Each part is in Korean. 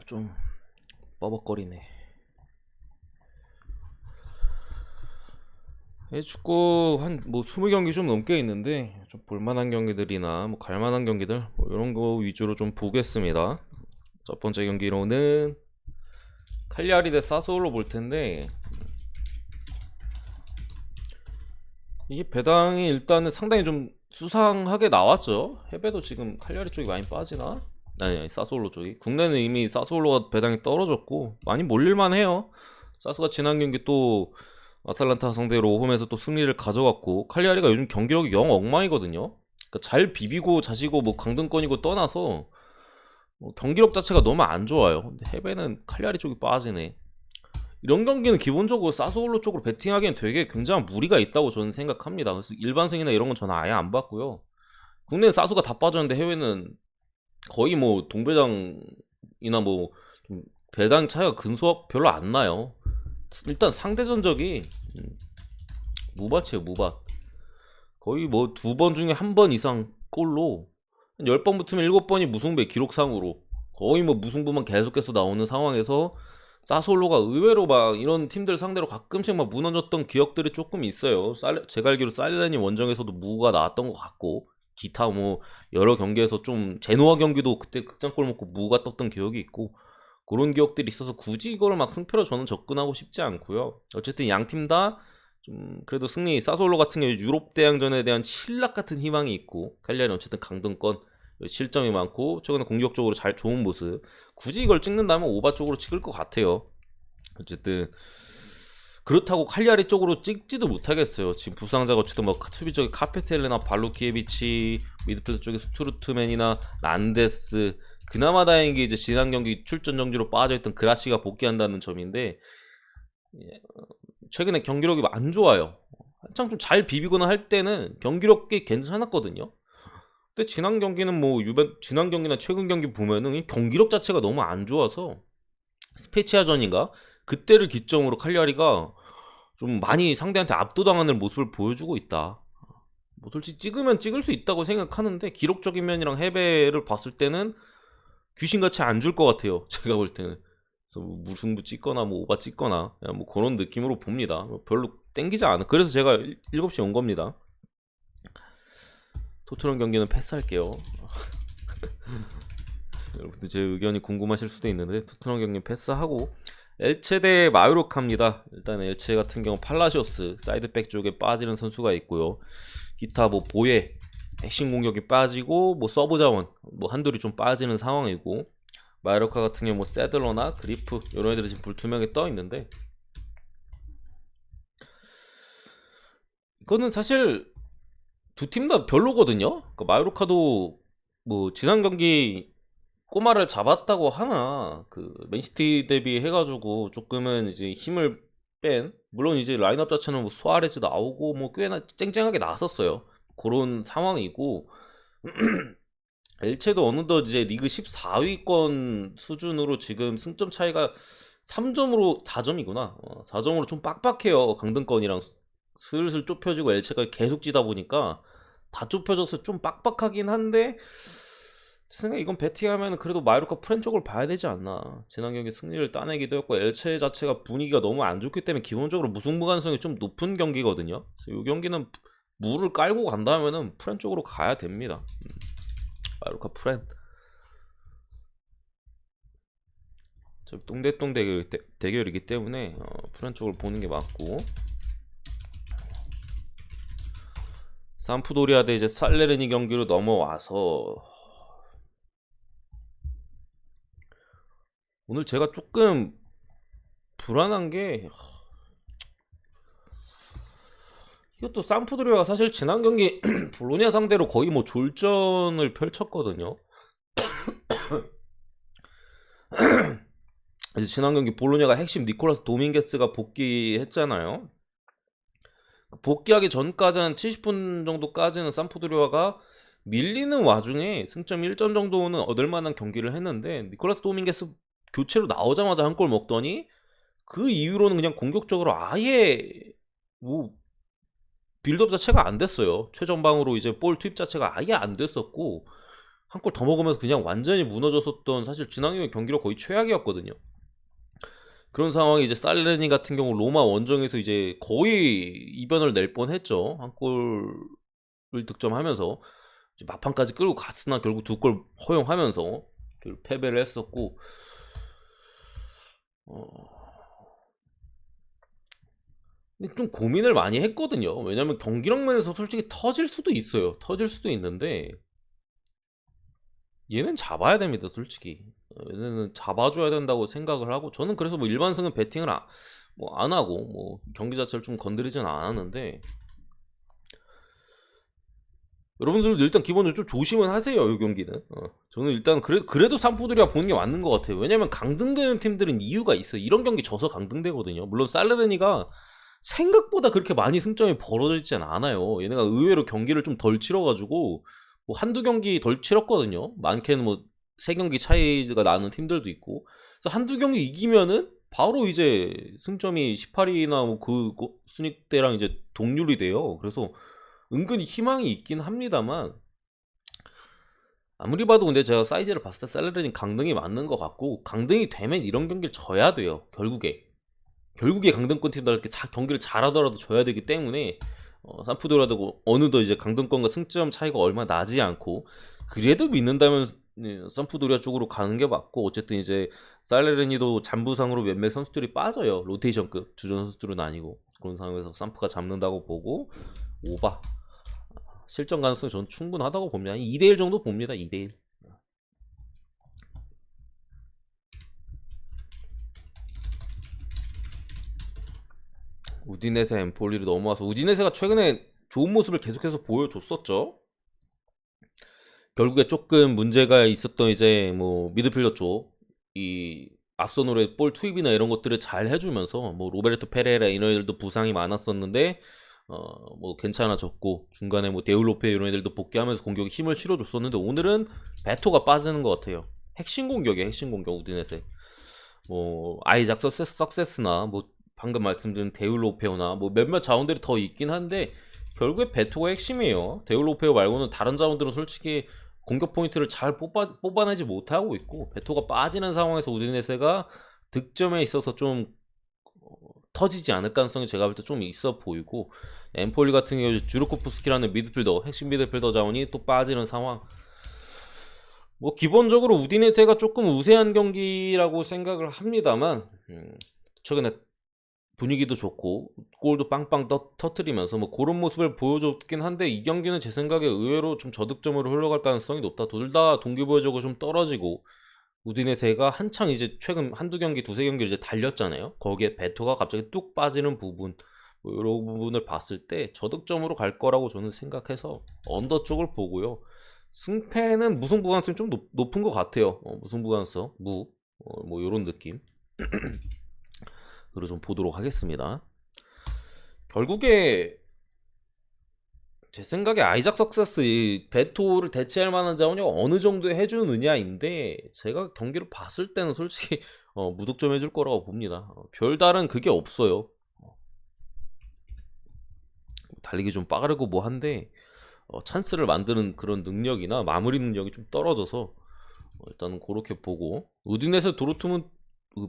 좀 뻐벅거리네. 축구 한 뭐 20경기 좀 넘게 있는데 좀 볼만한 경기들이나 뭐 갈만한 경기들 뭐 이런 거 위주로 좀 보겠습니다. 첫 번째 경기로는 칼리아리 대 사스올로 볼 텐데, 이게 배당이 일단은 상당히 좀 수상하게 나왔죠. 해외도 지금 칼리아리 쪽이 많이 빠지나? 아니, 사스올로 쪽이. 국내는 이미 사스올로가 배당이 떨어졌고 많이 몰릴만 해요. 사스가 지난 경기 또 아탈란타 상대로 홈에서 또 승리를 가져갔고, 칼리아리가 요즘 경기력이 영 엉망이거든요. 그러니까 잘 비비고 자시고 뭐 강등권이고 떠나서 경기력 자체가 너무 안 좋아요. 근데 해외는 칼리아리 쪽이 빠지네. 이런 경기는 기본적으로 사스올로 쪽으로 베팅하기엔 되게 굉장한 무리가 있다고 저는 생각합니다. 그래서 일반승이나 이런 건 저는 아예 안 봤고요. 국내는 사수가 다 빠졌는데 해외는 거의 뭐 동배당이나 뭐좀 배당 차이가 근소하고 별로 안 나요. 일단 상대 전적이 무밭이에요, 무밭. 거의 뭐 2번 중에 1번 이상 골로 10번 붙으면 7번이 무승부의 기록상으로 거의 뭐 무승부만 계속해서 나오는 상황에서 사솔로가 의외로 막 이런 팀들 상대로 가끔씩 막 무너졌던 기억들이 조금 있어요. 제가 알기로 사일렌이 원정에서도 무가 나왔던 것 같고, 기타 뭐 여러 경기에서 좀 제노아 경기도 그때 극장골 먹고 무가 떴던 기억이 있고, 그런 기억들이 있어서 굳이 이걸 막 승패로 저는 접근하고 싶지 않고요. 어쨌든 양 팀 다 좀 그래도 승리, 사솔로 같은 경우 유럽 대항전에 대한 신락 같은 희망이 있고, 칼리아는 어쨌든 강등권 실점이 많고 최근에 공격적으로 잘 좋은 모습, 굳이 이걸 찍는다면 오바 쪽으로 찍을 것 같아요. 어쨌든 그렇다고 칼리아리 쪽으로 찍지도 못하겠어요. 지금 부상자가 어쨌든 뭐 수비적인 카페텔레나 발루키에비치, 미드필더 쪽에 스투르트맨이나 난데스, 그나마 다행인 게 이제 지난 경기 출전 정지로 빠져있던 그라시가 복귀한다는 점인데, 최근에 경기력이 안 좋아요. 한창 좀 잘 비비거나 할 때는 경기력이 괜찮았거든요. 근데 지난 경기는 뭐 지난 경기나 최근 경기 보면은 이 경기력 자체가 너무 안 좋아서, 스페치아전인가 그때를 기점으로 칼리아리가 좀 많이 상대한테 압도당하는 모습을 보여주고 있다. 뭐 솔직히 찍으면 찍을 수 있다고 생각하는데, 기록적인 면이랑 해배를 봤을 때는 귀신같이 안 줄 것 같아요. 제가 볼 때는. 그래서 뭐 무승부 찍거나 뭐 오바 찍거나 뭐 그런 느낌으로 봅니다. 별로 땡기지 않아. 그래서 제가 7시 온 겁니다. 토트넘 경기는 패스할게요. 여러분들 제 의견이 궁금하실 수도 있는데 토트넘 경기 패스하고 엘체 대 마요르카입니다. 일단 엘체 같은 경우 팔라시오스 사이드백 쪽에 빠지는 선수가 있고요. 기타 뭐 보예 핵심 공격이 빠지고 뭐 서브 자원 뭐 한둘이 좀 빠지는 상황이고, 마요르카 같은 경우 뭐 세들러나 그리프 이런 애들이 지금 불투명하게 떠 있는데, 이거는 사실 두 팀 다 별로거든요. 그러니까 마요르카도 뭐 지난 경기 꼬마를 잡았다고 하나 그 맨시티 대비 해가지고 조금은 이제 힘을 뺀, 물론 이제 라인업 자체는 뭐 수아레즈 나오고 뭐 꽤나 쨍쨍하게 나왔었어요. 그런 상황이고, 엘체도 어느덧 이제 리그 14위권 수준으로 지금 승점 차이가 3점으로 4점이구나. 4점으로 좀 빡빡해요. 강등권이랑 슬슬 좁혀지고 엘체가 계속 지다 보니까 다 좁혀져서 좀 빡빡하긴 한데, 제 생각에 이건 베팅하면 그래도 마요르카 프렌 쪽을 봐야 되지 않나. 지난 경기 승리를 따내기도 했고 엘체 자체가 분위기가 너무 안 좋기 때문에 기본적으로 무승부 가능성이 좀 높은 경기거든요. 그래서 이 경기는 무를 깔고 간다면은 프렌 쪽으로 가야 됩니다. 마요르카 프렌. 저 똥대똥 대결이기 때문에 프렌 쪽을 보는 게 맞고, 산푸도리아 대 이제 살레르니 경기로 넘어와서 오늘 제가 조금 불안한 게, 이것도 산푸도리아가 사실 지난 경기 볼로냐 상대로 거의 뭐 졸전을 펼쳤거든요. 이제 지난 경기 볼로냐가 핵심 니콜라스 도밍게스가 복귀했잖아요. 복귀하기 전까지는 70분 정도까지는 산푸도리아가 밀리는 와중에 승점 1점 정도는 얻을 만한 경기를 했는데, 니콜라스 도밍게스 교체로 나오자마자 한 골 먹더니 그 이후로는 그냥 공격적으로 아예 뭐 빌드업 자체가 안 됐어요. 최전방으로 이제 볼 투입 자체가 아예 안 됐었고, 한 골 더 먹으면서 그냥 완전히 무너졌었던 사실 지난해 경기로 거의 최악이었거든요. 그런 상황이 이제 살레르니 같은 경우 로마 원정에서 이제 거의 이변을 낼 뻔했죠. 한 골을 득점하면서 이제 막판까지 끌고 갔으나 결국 두 골 허용하면서 패배를 했었고, 좀 고민을 많이 했거든요. 왜냐면 경기력 면에서 솔직히 터질 수도 있어요. 터질 수도 있는데 얘는 잡아야 됩니다, 솔직히. 얘는 잡아줘야 된다고 생각을 하고, 저는 그래서 뭐 일반승은 배팅을 뭐 안 하고 뭐 경기 자체를 좀 건드리진 않았는데, 여러분들도 일단 기본적으로 좀 조심은 하세요, 이 경기는. 저는 일단 그래도 삼프도리아 보는 게 맞는 것 같아요. 왜냐면 강등되는 팀들은 이유가 있어요. 이런 경기 져서 강등되거든요. 물론 살레르니가 생각보다 그렇게 많이 승점이 벌어져 있진 않아요. 얘네가 의외로 경기를 좀 덜 치러가지고 뭐 한두 경기 덜 치렀거든요. 많게는 뭐 3경기 차이가 나는 팀들도 있고, 그래서 한두 경기 이기면은 바로 이제 승점이 18위나 뭐 그 순위대랑 이제 동률이 돼요. 그래서 은근히 희망이 있긴 합니다만, 아무리 봐도 근데 제가 사이즈를 봤을 때 살레르니 강등이 맞는 것 같고, 강등이 되면 이런 경기를 져야 돼요. 결국에 강등권 팀들 이렇게 경기를 잘하더라도 져야 되기 때문에, 삼프도라도 어느덧 이제 강등권과 승점 차이가 얼마 나지 않고, 그래도 믿는다면 삼프도리아 쪽으로 가는 게 맞고, 어쨌든 이제 살레르니도 잔부상으로 몇몇 선수들이 빠져요. 로테이션급 주전 선수들은 아니고, 그런 상황에서 삼프가 잡는다고 보고 오바 실전 가능성이 저는 충분하다고 봅니다. 2대1 정도 봅니다. 2대1. 우디네세 엠폴리로 넘어와서, 우디네세가 최근에 좋은 모습을 계속해서 보여줬었죠. 결국에 조금 문제가 있었던 이제 뭐 미드필더 쪽 이 앞선으로의 볼 투입이나 이런 것들을 잘 해주면서, 뭐 로베르토 페레라 이런 애들도 부상이 많았었는데 뭐 괜찮아졌고, 중간에 뭐 데울로페 이런 애들도 복귀하면서 공격에 힘을 실어줬었는데, 오늘은 베토가 빠지는 것 같아요. 핵심 공격 우디네세. 뭐 아이작 석세스나 뭐 방금 말씀드린 데울로페오나 뭐 몇몇 자원들이 더 있긴 한데, 결국에 베토가 핵심이에요. 데울로페오 말고는 다른 자원들은 솔직히 공격 포인트를 잘 뽑아내지 못하고 있고, 베토가 빠지는 상황에서 우디네세가 득점에 있어서 좀 터지지 않을 가능성이 제가 볼 때 좀 있어 보이고, 엠폴리 같은 경우 주르코프스키라는 미드필더, 핵심 미드필더 자원이 또 빠지는 상황. 뭐 기본적으로 우디네세가 조금 우세한 경기라고 생각을 합니다만, 최근에 분위기도 좋고 골도 빵빵 터트리면서 뭐 그런 모습을 보여줬긴 한데, 이 경기는 제 생각에 의외로 좀 저득점으로 흘러갈 가능성이 높다. 둘 다 동기부여적으로 좀 떨어지고, 우디네세가 한창 이제 최근 한두 경기 두세 경기를 이제 달렸잖아요. 거기에 베토가 갑자기 뚝 빠지는 부분, 뭐 이런 부분을 봤을 때 저득점으로 갈 거라고 저는 생각해서 언더 쪽을 보고요. 승패는 무승부 가능성이 좀 높은 것 같아요. 무승부 가능성 뭐 이런 느낌 으로 좀 보도록 하겠습니다. 결국에 제 생각에 아이작 석세스 이 베토를 대체할 만한 자원이 어느 정도 해주느냐인데, 제가 경기를 봤을 때는 솔직히 무득점 해줄 거라고 봅니다. 별다른 그게 없어요. 달리기 좀 빠르고 뭐 한데, 찬스를 만드는 그런 능력이나 마무리 능력이 좀 떨어져서 일단은 그렇게 보고, 우디네세 도르트문트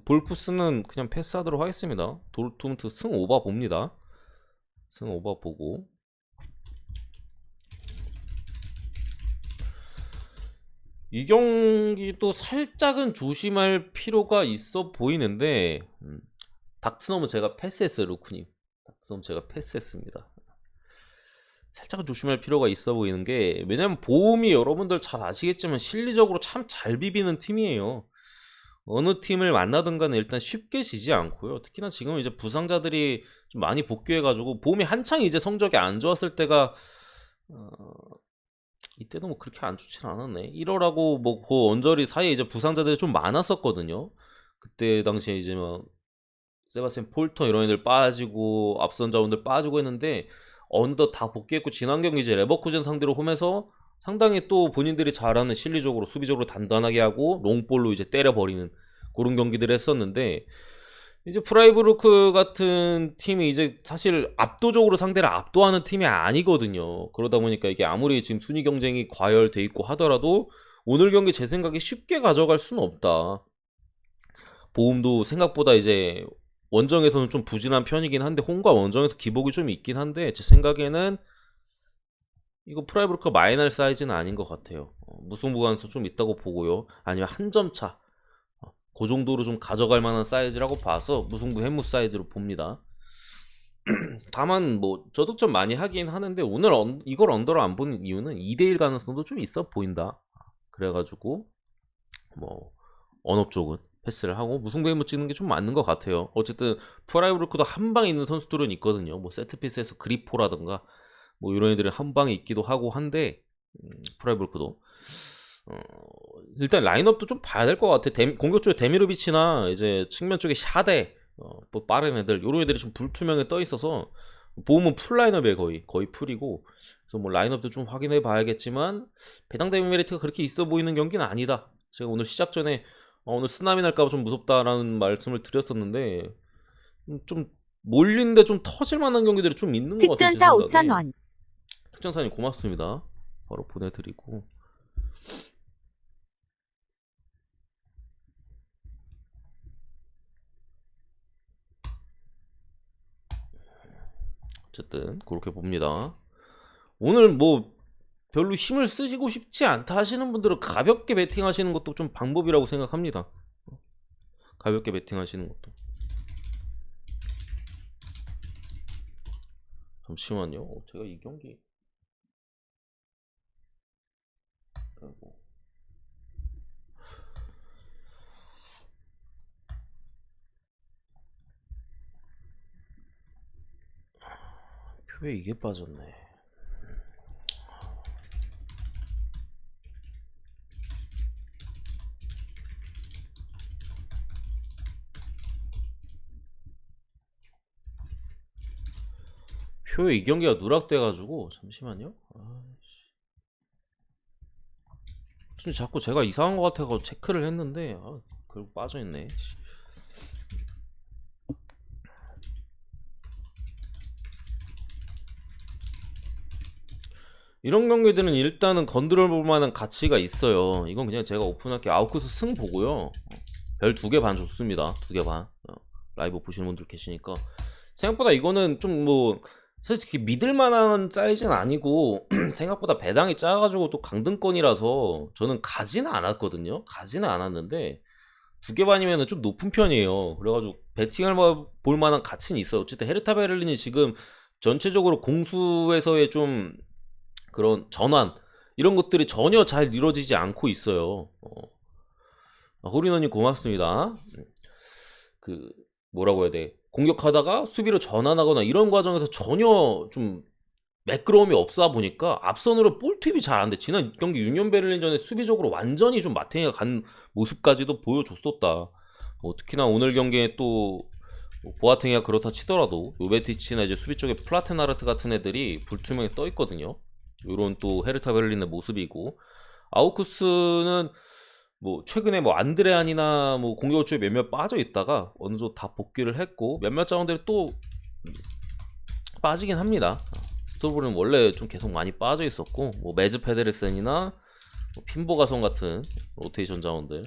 볼프스는 그냥 패스하도록 하겠습니다. 도르트문트 승 오바 봅니다. 승 오바 보고, 이 경기도 살짝은 조심할 필요가 있어 보이는데, 닥트넘은 제가 패스했어요. 루크님, 닥트넘 제가 패스했습니다. 살짝은 조심할 필요가 있어 보이는 게, 왜냐면 보험이 여러분들 잘 아시겠지만 실리적으로 참 잘 비비는 팀이에요. 어느 팀을 만나든 간에 일단 쉽게 지지 않고요. 특히나 지금 이제 부상자들이 좀 많이 복귀해가지고, 보험이 한창 이제 성적이 안 좋았을 때가 이때도 뭐 그렇게 안 좋진 않았네. 1월하고 뭐 그 언저리 사이에 이제 부상자들이 좀 많았었거든요. 그때 당시에 이제 막 세바스찬 폴터 이런 애들 빠지고 앞선 자원들 빠지고 했는데, 어느덧 다 복귀했고, 지난 경기 이제 레버쿠젠 상대로 홈에서 상당히 또 본인들이 잘하는 실리적으로 수비적으로 단단하게 하고 롱볼로 이제 때려버리는 그런 경기들을 했었는데, 이제 프라이부르크 같은 팀이 이제 사실 압도적으로 상대를 압도하는 팀이 아니거든요. 그러다 보니까 이게 아무리 지금 순위 경쟁이 과열돼 있고 하더라도 오늘 경기 제 생각에 쉽게 가져갈 수는 없다. 보험도 생각보다 이제 원정에서는 좀 부진한 편이긴 한데 홈과 원정에서 기복이 좀 있긴 한데 제 생각에는 이거 프라이브로커 마이널 사이즈는 아닌 것 같아요. 무승부 가능성 좀 있다고 보고요. 아니면 한 점 차. 그 정도로 좀 가져갈 만한 사이즈라고 봐서 무승부 해무 사이즈로 봅니다. 다만 뭐 저득점 많이 하긴 하는데 오늘 이걸 언더로 안 보는 이유는 2대1 가능성도 좀 있어 보인다. 그래가지고 뭐 언업 쪽은 패스를 하고 무승부 해무 찍는 게 좀 맞는 것 같아요. 어쨌든 프라이브로커도 한 방에 있는 선수들은 있거든요. 뭐 세트피스에서 그리포라든가 뭐 이런 애들은 한 방에 있기도 하고 한데 프라이브로커도 일단 라인업도 좀 봐야 될 것 같아. 공격 쪽에 데미로비치나 이제 측면 쪽에 샤데 뭐 빠른 애들 요런 애들이 좀 불투명에 떠 있어서 보험은 풀 라인업에 거의 풀이고 그래서 뭐 라인업도 좀 확인해 봐야겠지만 배당 대비 메리트가 그렇게 있어 보이는 경기는 아니다. 제가 오늘 시작 전에 오늘 쓰나미 날까봐 좀 무섭다라는 말씀을 드렸었는데 좀 몰린데 좀 터질 만한 경기들이 좀 있는 것 같아요. 특전사 5,000원. 특전사님 고맙습니다. 바로 보내드리고 어쨌든 그렇게 봅니다. 오늘 뭐 별로 힘을 쓰시고 싶지 않다 하시는 분들은 가볍게 베팅 하시는 것도 좀 방법이라고 생각합니다. 가볍게 베팅 하시는 것도. 잠시만요. 제가 이 경기 표에 이게 빠졌네. 표에 이 경기가 누락돼가지고 잠시만요. 자꾸 제가 이상한 것 같아서 체크를 했는데 결국 빠져있네. 이런 경기들은 일단은 건드려 볼 만한 가치가 있어요. 이건 그냥 제가 오픈할게. 아웃코스 승 보고요. 별 2개 반 줬습니다. 2개 반. 라이브 보시는 분들 계시니까. 생각보다 이거는 좀 뭐 솔직히 믿을 만한 사이즈는 아니고 생각보다 배당이 작아가지고 또 강등권이라서 저는 가지는 않았거든요. 가지는 않았는데 2개 반이면 좀 높은 편이에요. 그래가지고 배팅을 볼 만한 가치는 있어요. 어쨌든 헤르타 베를린이 지금 전체적으로 공수에서의 좀 그런 전환 이런 것들이 전혀 잘 이루어지지 않고 있어요. 호리너님 고맙습니다. 그 뭐라고 해야 돼? 공격하다가 수비로 전환하거나 이런 과정에서 전혀 좀 매끄러움이 없다 보니까 앞선으로 볼 투입이 잘 안 돼. 지난 경기 유니온 베를린전에 수비적으로 완전히 좀 마탱이가 간 모습까지도 보여줬었다. 특히나 오늘 경기에 또 보아탱이가 그렇다 치더라도 요베티치나 이제 수비 쪽에 플라테나르트 같은 애들이 불투명에 떠 있거든요. 요런 또 헤르타 베를린의 모습이고 아우쿠스는 뭐 최근에 뭐 안드레안이나 뭐 공격 쪽에 몇몇 빠져 있다가 어느 정도 다 복귀를 했고 몇몇 자원들이 또 빠지긴 합니다. 스토브는 원래 좀 계속 많이 빠져 있었고 뭐 메즈 페데르센이나 뭐 핀보가son 같은 로테이션 자원들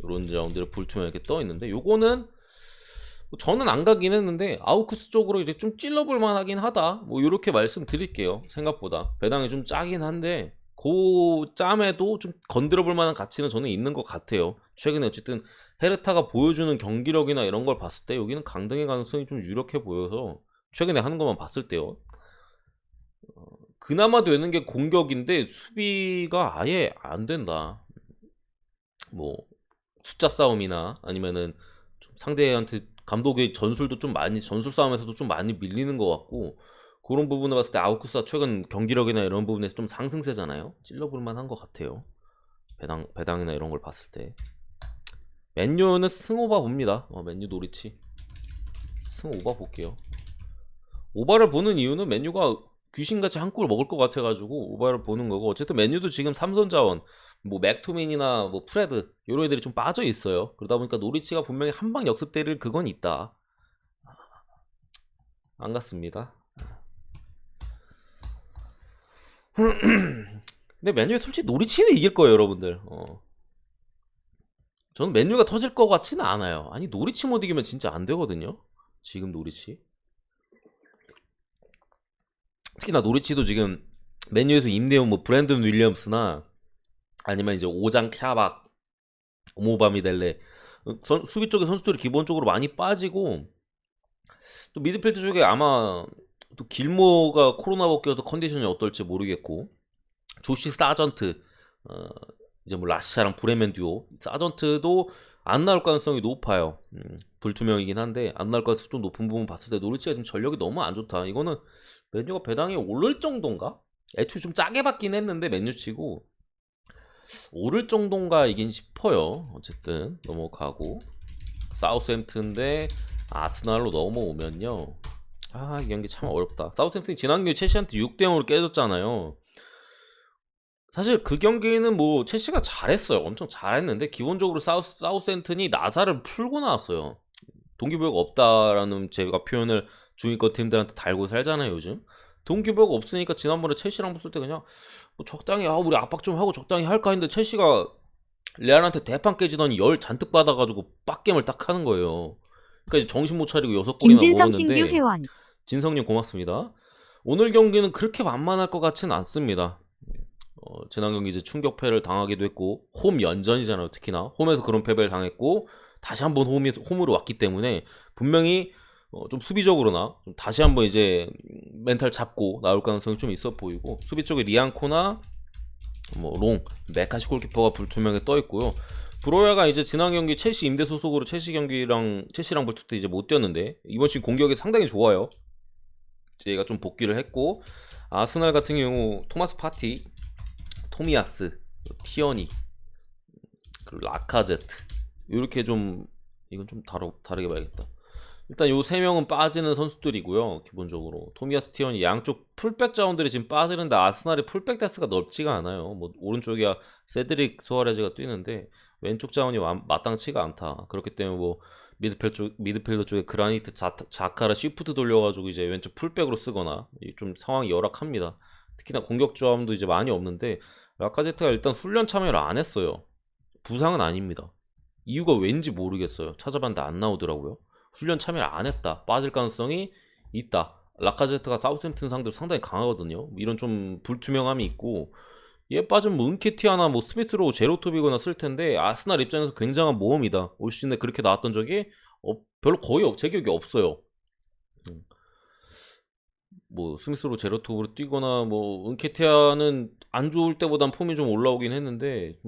이런 자원들이 불투명 이렇게 떠 있는데 요거는 저는 안 가긴 했는데 아우쿠스 쪽으로 이제 좀 찔러볼 만하긴 하다 뭐 이렇게 말씀드릴게요. 생각보다 배당이 좀 짜긴 한데 그 짬에도 좀 건드려볼 만한 가치는 저는 있는 것 같아요. 최근에 어쨌든 헤르타가 보여주는 경기력이나 이런 걸 봤을 때 여기는 강등의 가능성이 좀 유력해 보여서 최근에 하는 것만 봤을 때요. 그나마 되는 게 공격인데 수비가 아예 안 된다. 뭐 숫자 싸움이나 아니면은 좀 상대한테 감독의 전술도 좀 많이 전술 싸움에서도 좀 많이 밀리는 것 같고 그런 부분을 봤을 때 아우쿠스가 최근 경기력이나 이런 부분에서 좀 상승세잖아요. 찔러볼 만한 것 같아요. 배당이나 이런 걸 봤을 때 맨유는 승오바 봅니다. 맨유 노리치 승오바 볼게요. 오바를 보는 이유는 맨유가 귀신같이 한 골 먹을 것 같아가지고 오바를 보는 거고 어쨌든 맨유도 지금 삼선 자원 뭐 맥투민이나 뭐 프레드 이런 애들이 좀 빠져 있어요. 그러다 보니까 노리치가 분명히 한 방 역습 때릴 그건 있다. 안 갔습니다. 근데 맨유가 솔직히 노리치는 이길 거예요, 여러분들. 저는 맨유가 터질 것 같지는 않아요. 아니, 노리치 못 이기면 진짜 안 되거든요. 지금 노리치. 특히나 노리치도 지금 맨유에서 임대온 뭐 브랜든 윌리엄스나 아니면 이제 오장 캬박, 오모바미델레 수비 쪽에 선수들이 기본적으로 많이 빠지고, 또 미드필드 쪽에 아마 또 길모가 코로나 벗겨서 컨디션이 어떨지 모르겠고, 조시 사전트, 이제 뭐 라시아랑 브레멘 듀오 사전트도 안 나올 가능성이 높아요. 불투명이긴 한데 안 나올 가능성이 좀 높은 부분 봤을 때 노리치가 지금 전력이 너무 안 좋다. 이거는 맨유가 배당에 오를 정도인가? 애초에 좀 짜게 받긴 했는데 맨유치고 오를 정도인가이긴 싶어요. 어쨌든 넘어가고, 사우스햄튼 대 아스날로 넘어오면요, 이 경기 참 어렵다. 사우스햄튼이 지난 경기 첼시한테 6대0으로 깨졌잖아요. 사실 그 경기는 뭐 첼시가 잘했어요. 엄청 잘했는데 기본적으로 사우스햄튼이 나사를 풀고 나왔어요. 동기부여가 없다라는 제가 표현을 중위권 팀들한테 달고 살잖아요, 요즘. 동기부여가 없으니까 지난번에 첼시랑 붙을 때 그냥 뭐 적당히 우리 압박 좀 하고 적당히 할까 했는데 첼시가 레알한테 대판 깨지더니 열 잔뜩 받아가지고 빡겜을 딱 하는 거예요. 그러니까 정신 못 차리고 6골이나 김진성 신규 먹었는데. 회원. 진성님 고맙습니다. 오늘 경기는 그렇게 만만할 것 같지는 않습니다. 지난 경기 이제 충격패를 당하기도 했고, 홈 연전이잖아요. 특히나 홈에서 그런 패배를 당했고 다시 한번 홈으로 왔기 때문에 분명히 좀 수비적으로나 좀 다시 한번 이제 멘탈 잡고 나올 가능성이 좀 있어 보이고, 수비 쪽에 리앙코나 뭐 롱, 메카시 골키퍼가 불투명하게 떠 있고요. 브로야가 이제 지난 경기 첼시 임대 소속으로 첼시랑 붙을 때 이제 못 뛰었는데 이번 시즌 공격이 상당히 좋아요. 얘가 좀 복귀를 했고, 아스날 같은 경우 토마스 파티, 토미야스, 티어니, 그리고 라카제트, 이렇게 좀 이건 좀 다르게 봐야겠다. 일단 요 세 명은 빠지는 선수들이고요. 기본적으로 토미야스, 티어니 양쪽 풀백 자원들이 지금 빠지는데 아스날의 풀백 데스가 넓지가 않아요. 뭐 오른쪽이야 세드릭 소아레즈가 뛰는데 왼쪽 자원이 마땅치가 않다. 그렇기 때문에 뭐 미드필더 쪽에 그라니트, 자카라 시프트 돌려가지고 이제 왼쪽 풀백으로 쓰거나 좀 상황이 열악합니다. 특히나 공격 조합도 이제 많이 없는데 라카제트가 일단 훈련 참여를 안 했어요. 부상은 아닙니다. 이유가 왠지 모르겠어요. 찾아봤는데 안 나오더라고요. 훈련 참여를 안 했다. 빠질 가능성이 있다. 라카제트가 사우스햄튼 상대로 상당히 강하거든요. 이런 좀 불투명함이 있고, 얘 빠지면 뭐 은케티아나 뭐 스미스로우, 제로톱이거나 쓸 텐데 아스날 입장에서 굉장한 모험이다. 올 시즌에 그렇게 나왔던 적이 별로 거의 제 기억이 없어요. 뭐 스미스로 제로톱으로 뛰거나 뭐 은케티아는 안 좋을 때보단 폼이 좀 올라오긴 했는데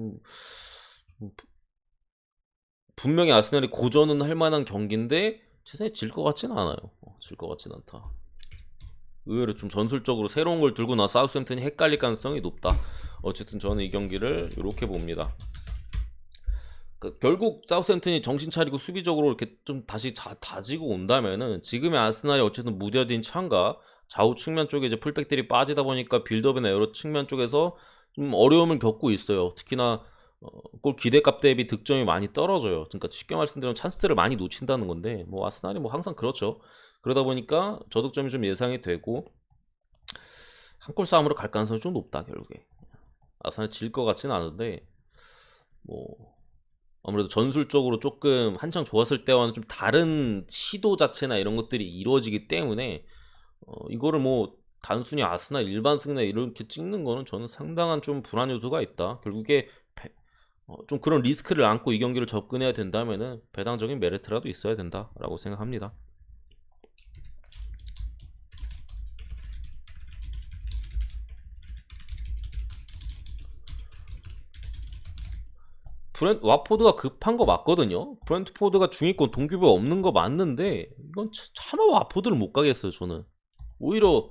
분명히 아스날이 고전은 할 만한 경기인데 최선에 질 것 같지는 않아요. 질 것 같지는 않다. 의외로 좀 전술적으로 새로운 걸 들고 나 사우스햄튼이 헷갈릴 가능성이 높다. 어쨌든 저는 이 경기를 이렇게 봅니다. 결국 사우스햄튼이 정신 차리고 수비적으로 이렇게 좀 다시 다지고 온다면은 지금의 아스날이 어쨌든 무뎌진 창과 좌우 측면 쪽에 이제 풀백들이 빠지다 보니까 빌드업이나 여러 측면 쪽에서 좀 어려움을 겪고 있어요. 특히나 골 기대값 대비 득점이 많이 떨어져요. 그러니까 쉽게 말씀드리면 찬스를 많이 놓친다는 건데, 뭐 아스날이 뭐 항상 그렇죠. 그러다 보니까 저득점이 좀 예상이 되고 한 골 싸움으로 갈 가능성이 좀 높다. 결국에 아스날이 질 것 같지는 않은데, 뭐 아무래도 전술적으로 조금 한창 좋았을 때와는 좀 다른 시도 자체나 이런 것들이 이루어지기 때문에 이거를 뭐 단순히 아스날 일반 승리 이렇게 찍는 거는 저는 상당한 좀 불안 요소가 있다. 결국에 좀 그런 리스크를 안고 이 경기를 접근해야 된다면은 배당적인 메리트라도 있어야 된다라고 생각합니다. 와포드가 급한 거 맞거든요. 브렌트포드가 중위권 동기부여 없는 거 맞는데 이건 차마 와포드를 못 가겠어요. 저는 오히려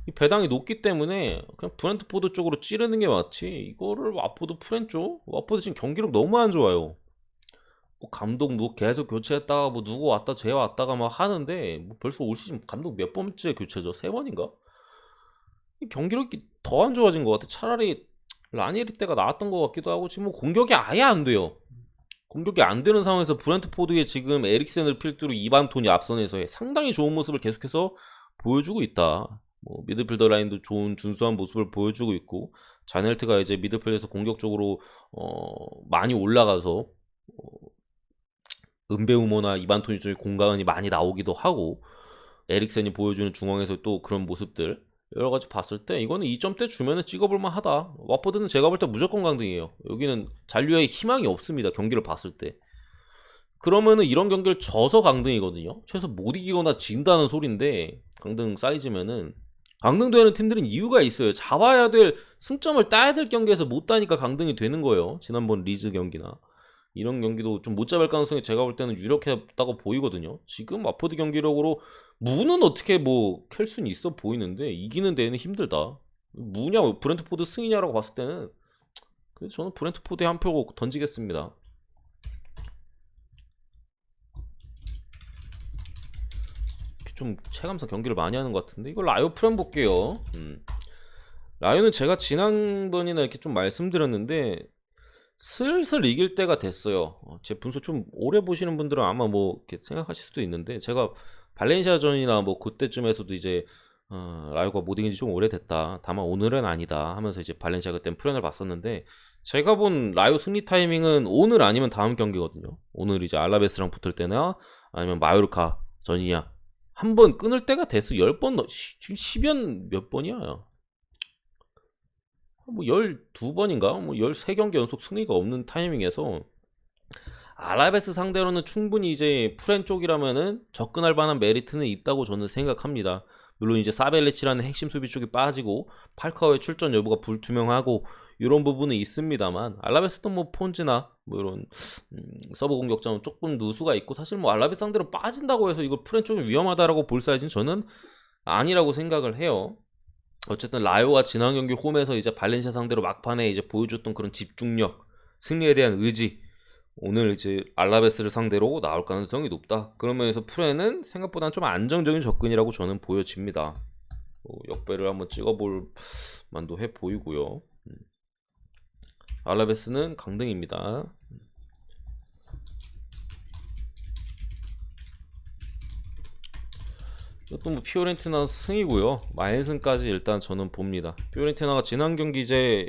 이 배당이 높기 때문에 그냥 브렌트포드 쪽으로 찌르는 게 맞지, 이거를 와포드 쪽? 와포드 지금 경기력 너무 안 좋아요. 뭐 감독 뭐 계속 교체했다가 뭐 누구 왔다 쟤 왔다가 막 하는데 뭐 벌써 올 시즌 감독 몇 번째 교체죠? 3번인가? 경기력이 더 안 좋아진 것 같아. 차라리 라니에리 때가 나왔던 것 같기도 하고 지금 뭐 공격이 아예 안 돼요. 공격이 안 되는 상황에서 브렌트포드에 지금 에릭센을 필두로 이반 톤이 앞선에서의 상당히 좋은 모습을 계속해서 보여주고 있다. 뭐 미드필더 라인도 좋은 준수한 모습을 보여주고 있고, 자넬트가 이제 미드필드에서 공격적으로 많이 올라가서 은베우모나 이반토니 쪽에 공간이 많이 나오기도 하고, 에릭센이 보여주는 중앙에서 또 그런 모습들 여러 가지 봤을 때 이거는 2점대 주면은 찍어볼만 하다. 와포드는 제가 볼 때 무조건 강등이에요. 여기는 잔류의 희망이 없습니다. 경기를 봤을 때. 그러면은 이런 경기를 져서 강등이거든요. 최소 못 이기거나 진다는 소린데, 강등 사이즈면은 강등되는 팀들은 이유가 있어요. 잡아야 될 승점을 따야 될 경기에서 못 따니까 강등이 되는 거예요. 지난번 리즈 경기나 이런 경기도 좀 못 잡을 가능성이 제가 볼 때는 유력했다고 보이거든요. 지금 와포드 경기력으로 무는 어떻게 뭐 캘 수는 있어 보이는데 이기는 데는 힘들다. 무냐 브렌트포드 승이냐라고 봤을 때는 그래서 저는 브렌트포드에 한 표 던지겠습니다. 좀 체감상 경기를 많이 하는 것 같은데, 이걸 라이오 프렘 볼게요. 라이오는 제가 지난번이나 이렇게 좀 말씀드렸는데 슬슬 이길 때가 됐어요. 제 분석 좀 오래 보시는 분들은 아마 뭐 이렇게 생각하실 수도 있는데, 제가 발렌시아전이나 뭐 그때쯤에서도 이제 라이오가 못 이긴 지 좀 오래됐다, 다만 오늘은 아니다 하면서 이제 발렌시아 그땐 프렌을 봤었는데, 제가 본 라이오 승리 타이밍은 오늘 아니면 다음 경기거든요. 오늘 이제 알라베스랑 붙을 때나 아니면 마요르카 전이냐 한 번 끊을 때가 됐어. 10번, 지금 10연 몇 번이야? 뭐 12번인가? 뭐 13경기 연속 승리가 없는 타이밍에서 알라베스 상대로는 충분히 이제 프렌 쪽이라면은 접근할 만한 메리트는 있다고 저는 생각합니다. 물론 이제 사벨리치라는 핵심 수비 쪽이 빠지고 팔카오의 출전 여부가 불투명하고 이런 부분은 있습니다만, 알라베스도 뭐 폰즈나 뭐 이런 서브 공격자는 조금 누수가 있고, 사실 뭐 알라베스 상대로 빠진다고 해서 이걸 프렌 쪽이 위험하다라고 볼 사이즈는 저는 아니라고 생각을 해요. 어쨌든 라이오가 지난 경기 홈에서 이제 발렌시아 상대로 막판에 이제 보여줬던 그런 집중력, 승리에 대한 의지, 오늘 이제 알라베스를 상대로 나올 가능성이 높다. 그런 면에서 프렌은 생각보다는 좀 안정적인 접근이라고 저는 보여집니다. 역배를 한번 찍어볼 만도 해 보이고요. 알라베스는 강등입니다. 이것도 뭐 피오렌티나 승이고요. 마인승까지 일단 저는 봅니다. 피오렌티나가 지난 경기 이제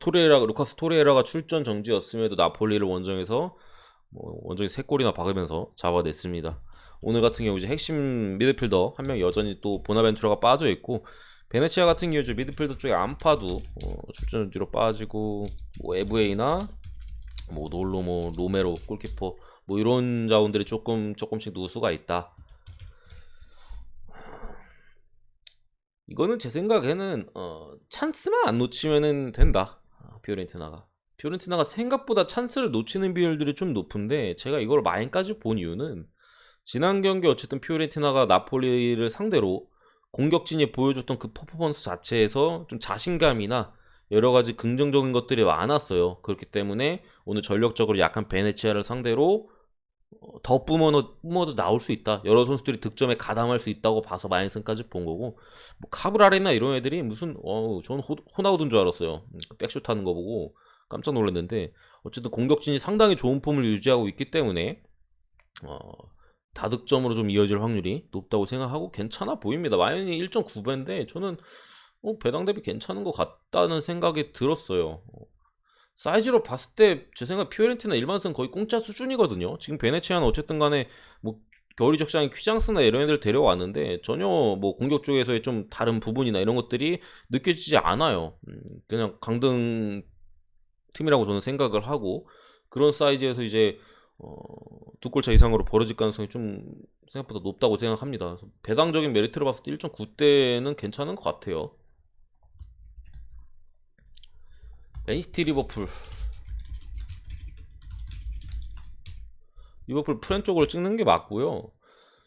루카스 토레이라가 출전 정지였음에도 나폴리를 원정에서 원정에 3골이나 박으면서 잡아냈습니다. 오늘 같은 경우 이제 핵심 미드필더 한 명 여전히 또 보나벤투라가 빠져 있고, 베네치아 같은 경우 미드필더 쪽에 안파도 출전 정지로 빠지고, 뭐 에브에이나 뭐 놀로, 뭐 로메로 골키퍼, 뭐 이런 자원들이 조금씩 누수가 있다. 이거는 제 생각에는 찬스만 안 놓치면은 된다. 피오렌티나가 생각보다 찬스를 놓치는 비율들이 좀 높은데, 제가 이걸 마인까지 본 이유는 지난 경기 어쨌든 피오렌티나가 나폴리를 상대로 공격진이 보여줬던 그 퍼포먼스 자체에서 좀 자신감이나 여러 가지 긍정적인 것들이 많았어요. 그렇기 때문에 오늘 전력적으로 약한 베네치아를 상대로 더 뿜어도 나올 수 있다. 여러 선수들이 득점에 가담할 수 있다고 봐서 마인슨까지 본 거고, 뭐 카브라레나 이런 애들이 무슨 저는 호나우드인 줄 알았어요. 백슛 하는 거 보고 깜짝 놀랐는데, 어쨌든 공격진이 상당히 좋은 폼을 유지하고 있기 때문에 다득점으로 좀 이어질 확률이 높다고 생각하고 괜찮아 보입니다. 마인이 1.9배인데 저는 배당 대비 괜찮은 것 같다는 생각이 들었어요. 사이즈로 봤을 때 제 생각 피오렌티나 일반승 거의 공짜 수준이거든요. 지금 베네치아는 어쨌든 간에 뭐 겨울이 적장인 퀴장스나 이런 애들 데려왔는데 전혀 뭐 공격 쪽에서의 좀 다른 부분이나 이런 것들이 느껴지지 않아요. 그냥 강등 팀이라고 저는 생각을 하고, 그런 사이즈에서 이제 2골차 이상으로 벌어질 가능성이 좀 생각보다 높다고 생각합니다. 그래서 배당적인 메리트를 봤을 때 1.9대는 괜찮은 것 같아요. 맨시티 리버풀 프렌 쪽으로 찍는 게 맞고요.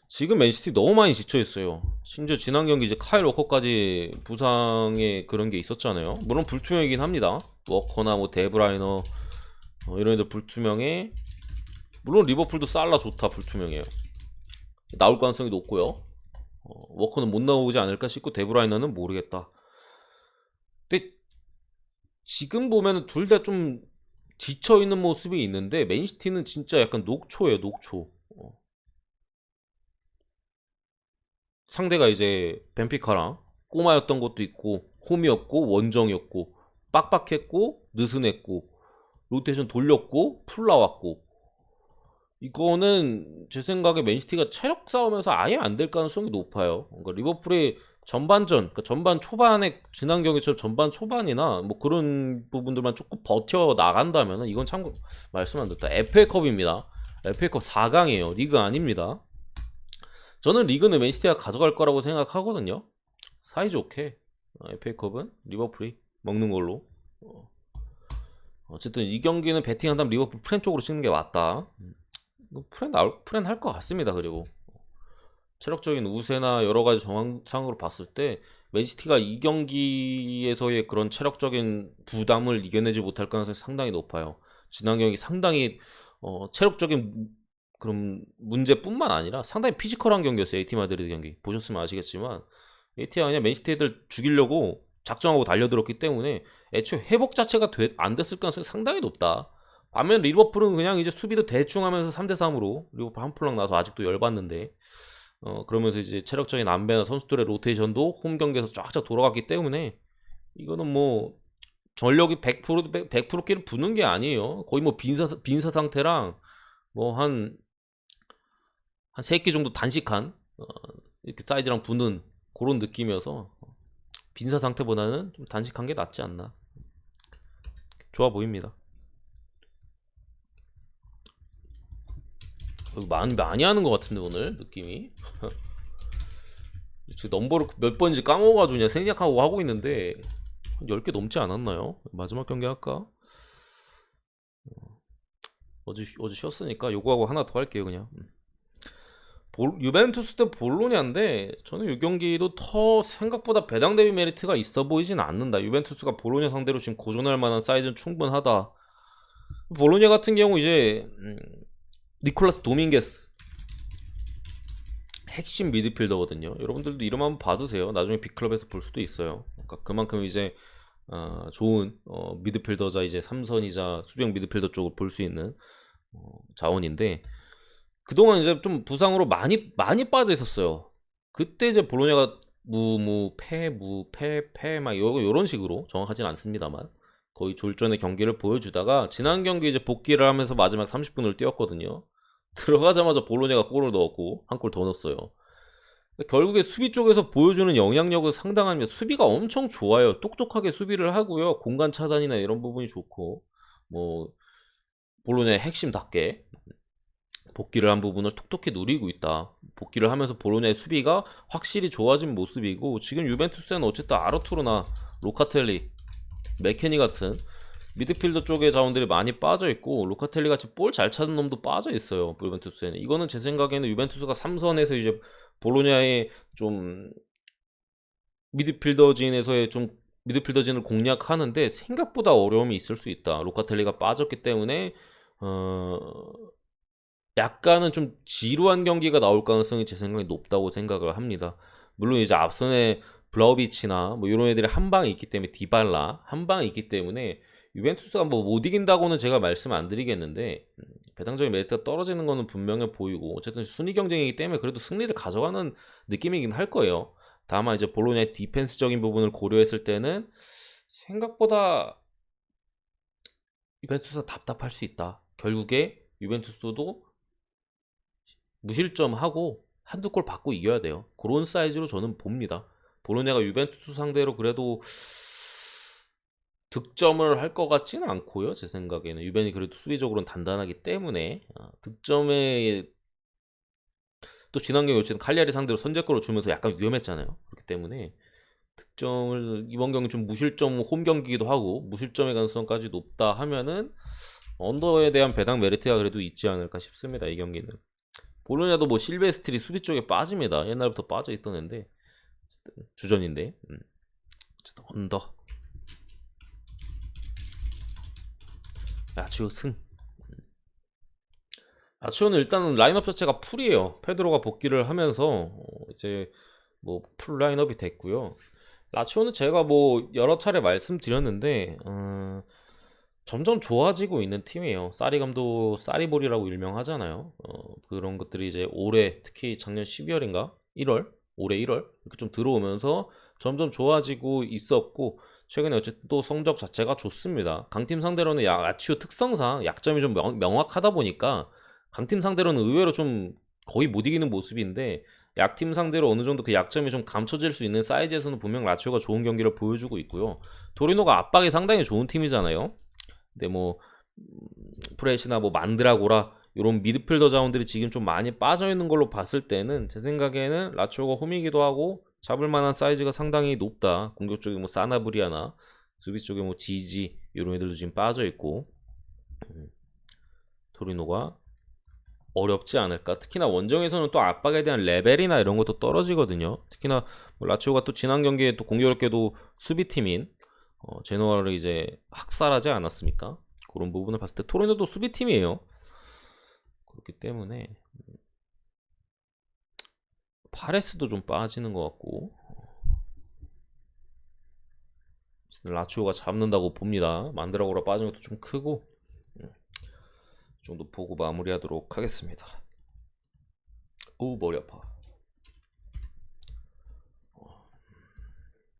지금 맨시티 너무 많이 지쳐있어요. 심지어 지난 경기 이제 카일 워커까지 부상에 그런 게 있었잖아요. 물론 불투명이긴 합니다. 워커나 뭐 데브라이너 이런 애들 불투명해. 물론 리버풀도 살라 좋다 불투명해요. 나올 가능성이 높고요. 워커는 못 나오지 않을까 싶고, 데브라이너는 모르겠다. 근데 지금 보면은 둘 다 좀 지쳐있는 모습이 있는데, 맨시티는 진짜 약간 녹초예요. 녹초. 상대가 이제 벤피카랑 꼬마였던 것도 있고 홈이었고 원정이었고 빡빡했고 느슨했고 로테이션 돌렸고 풀 나왔고, 이거는 제 생각에 맨시티가 체력 싸움에서 아예 안 될 가능성이 높아요. 그러니까 리버풀의 전반전, 그러니까 전반 초반에 지난 경기처럼 전반 초반이나 뭐 그런 부분들만 조금 버텨 나간다면 이건 참 말씀 안 듣다. FA컵입니다. FA컵 4강이에요. 리그 아닙니다. 저는 리그는 맨시티가 가져갈 거라고 생각하거든요. 사이좋게 FA컵은 리버풀이 먹는 걸로. 어쨌든 이 경기는 베팅한다면 리버풀 프렌 쪽으로 찍는 게 맞다. 프렌 할 것 같습니다. 그리고 체력적인 우세나 여러 가지 정황상으로 봤을 때 맨시티가 이 경기에서의 그런 체력적인 부담을 이겨내지 못할 가능성이 상당히 높아요. 지난 경기 상당히 체력적인 그런 문제뿐만 아니라 상당히 피지컬한 경기였어요. 에이티 마드리드 경기 보셨으면 아시겠지만, 에이티가 그냥 맨시티 애들 죽이려고 작정하고 달려들었기 때문에 애초에 회복 자체가 안 됐을 가능성이 상당히 높다. 반면 리버풀은 그냥 이제 수비도 대충 하면서 3대3으로 리버풀 한 풀랑 나서 아직도 열받는데, 그러면서 이제 체력적인 안배나 선수들의 로테이션도 홈 경기에서 쫙쫙 돌아갔기 때문에 이거는 뭐 전력이 100% 끼를 부는 게 아니에요. 거의 뭐 빈사 상태랑 뭐 한 3끼 정도 단식한 이렇게 사이즈랑 부는 그런 느낌이어서 빈사 상태보다는 좀 단식한 게 낫지 않나. 좋아 보입니다. 많이 하는 것 같은데 오늘 느낌이. 지금 넘버를 몇 번인지 까먹어가지고 그냥 생략하고 하고 있는데 한 10개 넘지 않았나요? 마지막 경기 할까? 어제 쉬었으니까 요거하고 하나 더 할게요 그냥. 유벤투스 대 볼로냐인데 저는 이 경기도 더 생각보다 배당 대비 메리트가 있어 보이진 않는다. 유벤투스가 볼로냐 상대로 지금 고전할 만한 사이즈는 충분하다. 볼로냐 같은 경우 이제 니콜라스 도밍게스 핵심 미드필더거든요. 여러분들도 이름 한번 봐두세요. 나중에 빅클럽에서 볼 수도 있어요. 그러니까 그만큼 이제 좋은 미드필더자 이제 3선이자 수비형 미드필더 쪽을 볼 수 있는 자원인데, 그동안 이제 좀 부상으로 많이 빠져 있었어요. 그때 이제 볼로냐가 패 막 요런 식으로, 정확하진 않습니다만 거의 졸전의 경기를 보여주다가 지난 경기 이제 복귀를 하면서 마지막 30분을 뛰었거든요. 들어가자마자 볼로냐가 골을 넣었고 한 골 더 넣었어요. 결국에 수비 쪽에서 보여주는 영향력은 상당합니다. 수비가 엄청 좋아요. 똑똑하게 수비를 하고요. 공간 차단이나 이런 부분이 좋고, 뭐 볼로냐의 핵심답게 복귀를 한 부분을 톡톡히 누리고 있다. 복귀를 하면서 볼로냐의 수비가 확실히 좋아진 모습이고, 지금 유벤투스는 어쨌든 아르투르나 로카텔리, 맥케니 같은 미드필더 쪽에 자원들이 많이 빠져있고, 로카텔리 같이 볼 잘 찾는 놈도 빠져있어요. 유벤투스에는. 이거는 제 생각에는 유벤투스가 3선에서 이제 볼로냐의 좀 미드필더진에서의 좀 미드필더진을 공략하는데 생각보다 어려움이 있을 수 있다. 로카텔리가 빠졌기 때문에 약간은 좀 지루한 경기가 나올 가능성이 제 생각에 높다고 생각을 합니다. 물론 이제 앞선에 블라우비치나 뭐 이런 애들이 한 방에 있기 때문에, 디발라 한 방에 있기 때문에 유벤투스가 뭐 못 이긴다고는 제가 말씀 안 드리겠는데, 배당적인 메리트가 떨어지는 거는 분명해 보이고, 어쨌든 순위 경쟁이기 때문에 그래도 승리를 가져가는 느낌이긴 할 거예요. 다만 이제 볼로냐의 디펜스적인 부분을 고려했을 때는 생각보다 유벤투스가 답답할 수 있다. 결국에 유벤투스도 무실점하고 한두 골 받고 이겨야 돼요. 그런 사이즈로 저는 봅니다. 볼로냐가 유벤투스 상대로 그래도 득점을 할 것 같지는 않고요. 제 생각에는 유벤이 그래도 수비적으로는 단단하기 때문에 득점에 또 지난 경기 어쨌든 칼리아리 상대로 선제골을 주면서 약간 위험했잖아요. 그렇기 때문에 득점을 이번 경기 좀 무실점 홈 경기기도 하고 무실점의 가능성까지 높다 하면은 언더에 대한 배당 메리트가 그래도 있지 않을까 싶습니다. 이 경기는. 볼로냐도 뭐 실베스트리 수비 쪽에 빠집니다. 옛날부터 빠져 있던 애인데 주전인데 어쨌든 언더. 라치오 승. 라치오는 일단은 라인업 자체가 풀이에요. 페드로가 복귀를 하면서 이제 뭐 풀 라인업이 됐고요. 라치오는 제가 뭐 여러 차례 말씀드렸는데 점점 좋아지고 있는 팀이에요. 사리 감독 사리볼이라고 일명하잖아요. 그런 것들이 이제 올해 특히 작년 12월인가 1월 올해 1월 이렇게 좀 들어오면서 점점 좋아지고 있었고, 최근에 어쨌든 또 성적 자체가 좋습니다. 강팀 상대로는 라치오 특성상 약점이 좀 명확하다 보니까 강팀 상대로는 의외로 좀 거의 못 이기는 모습인데 약팀 상대로 어느 정도 그 약점이 좀 감춰질 수 있는 사이즈에서는 분명 라치오가 좋은 경기를 보여주고 있고요. 토리노가 압박이 상당히 좋은 팀이잖아요. 근데 뭐 프레시나 뭐 만드라고라 이런 미드필더 자원들이 지금 좀 많이 빠져 있는 걸로 봤을 때는 제 생각에는 라치오가 홈이기도 하고 잡을 만한 사이즈가 상당히 높다. 공격 쪽에 뭐 사나브리아나 수비 쪽에 뭐 지지 이런 애들도 지금 빠져 있고 토리노가 어렵지 않을까. 특히나 원정에서는 또 압박에 대한 레벨이나 이런 것도 떨어지거든요. 특히나 뭐 라치오가 또 지난 경기에 또 공교롭게도 수비팀인 제노아를 이제 학살하지 않았습니까? 그런 부분을 봤을 때 토리노도 수비팀이에요. 그렇기 때문에 파레스도 좀 빠지는 것 같고 라치오가 잡는다고 봅니다. 만드라고라 빠진 것도 좀 크고 이 정도 보고 마무리하도록 하겠습니다. 오 머리 아파.